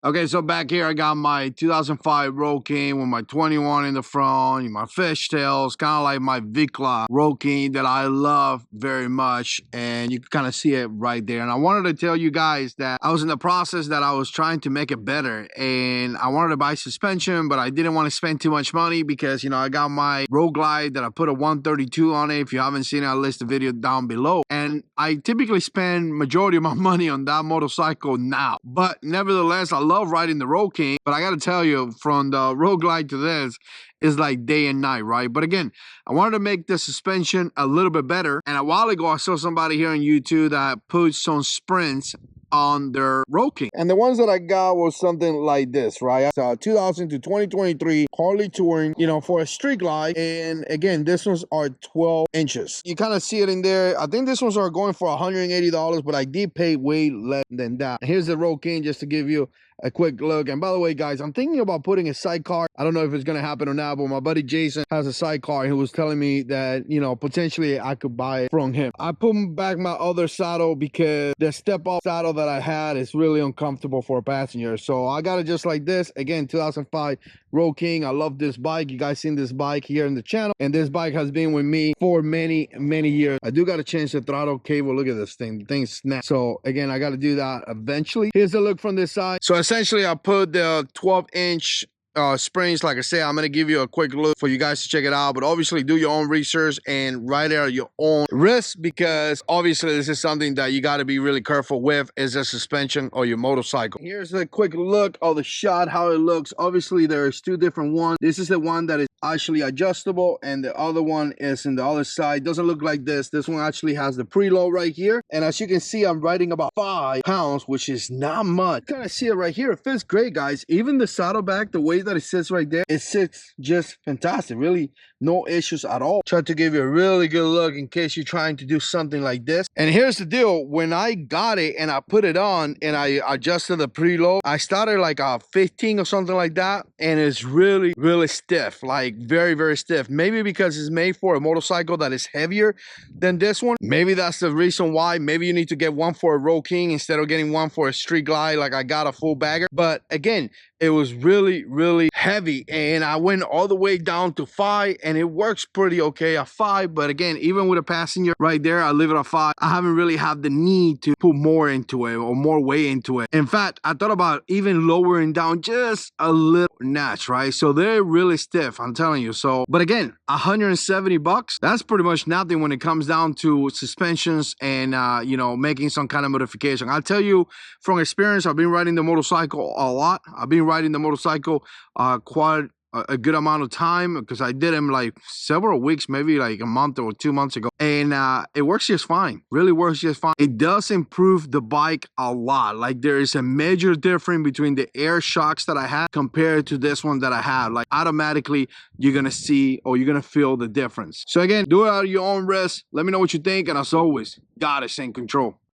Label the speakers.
Speaker 1: Okay, so back here I got my 2005 Road King with my 21 in the front, my fishtails, kind of like my Vikla Road King that I love very much, and you can kind of see it right there. And I wanted to tell you guys that I was in the process that I was trying to make it better, and I wanted to buy suspension, but I didn't want to spend too much money because, you know, I got my Road Glide that I put a 132 on it. If you haven't seen it, I'll list the video down below. And I typically spend majority of my money on that motorcycle now, but nevertheless, I love riding the Road King. But I gotta tell you, from the Road Glide to this is like day and night, right? But again, I wanted to make the suspension a little bit better, and a while ago I saw somebody here on YouTube that put some sprints on their Road King, and the ones that I got was something like this, right? So 2000 to 2023 Harley Touring, you know, for a street glide. And again, these ones are 12 inches. You kind of see it in there. I think these ones are going for $180, but I did pay way less than that. Here's the Road King just to give you a quick look. And by the way, guys, I'm thinking about putting a sidecar. I don't know if it's gonna happen or not, but my buddy Jason has a sidecar. He was telling me that, you know, potentially I could buy it from him. I put back my other saddle because the step-up saddle that I had is really uncomfortable for a passenger, so I got it just like this. Again, 2005 Road King. I love this bike. You guys seen this bike here in the channel, and this bike has been with me for many years. I do got to change the throttle cable. Look at this thing. The thing snapped. So again, I got to do that eventually. Here's a look from this side. So essentially I put the 12-inch springs. Like I said, I'm gonna give you a quick look for you guys to check it out, but obviously do your own research and ride it at your own risk, because obviously this is something that you got to be really careful with, is the suspension or your motorcycle. Here's a quick look of the shot, how it looks. Obviously there's two different ones. This is the one that is actually adjustable, and the other one is in the other side. Doesn't look like this. This one actually has the preload right here, and as you can see, I'm riding about 5 pounds, which is not much. Kind of see it right here. It fits great, guys. Even the saddlebag, the way that it sits right there, it sits just fantastic. Really no issues at all. Try to give you a really good look in case you're trying to do something like this. And here's the deal: when I got it and I put it on and I adjusted the preload, I started like a 15 or something like that, and it's really stiff, like very stiff. Maybe because it's made for a motorcycle that is heavier than this one. Maybe that's the reason why. Maybe you need to get one for a Road King instead of getting one for a street glide like I got a full bagger. But again, it was really heavy, and I went all the way down to 5, and it works pretty okay at 5. But again, even with a passenger right there, I leave it at 5. I haven't really had the need to put more into it or more weight into it. In fact, I thought about even lowering down just a little notch, right? So they're really stiff, I'm telling you. So, but again, $170, that's pretty much nothing when it comes down to suspensions and you know, making some kind of modification. I'll tell you from experience, I've been riding the motorcycle a lot. I've been riding the motorcycle quite a good amount of time, because I did them like several weeks, maybe like a month or 2 months ago, and it works just fine. Really works just fine. It does improve the bike a lot. Like, there is a major difference between the air shocks that I had compared to this one that I have. Like, automatically you're gonna see, or you're gonna feel the difference. So again, do it at your own risk. Let me know what you think, and as always, God is in control.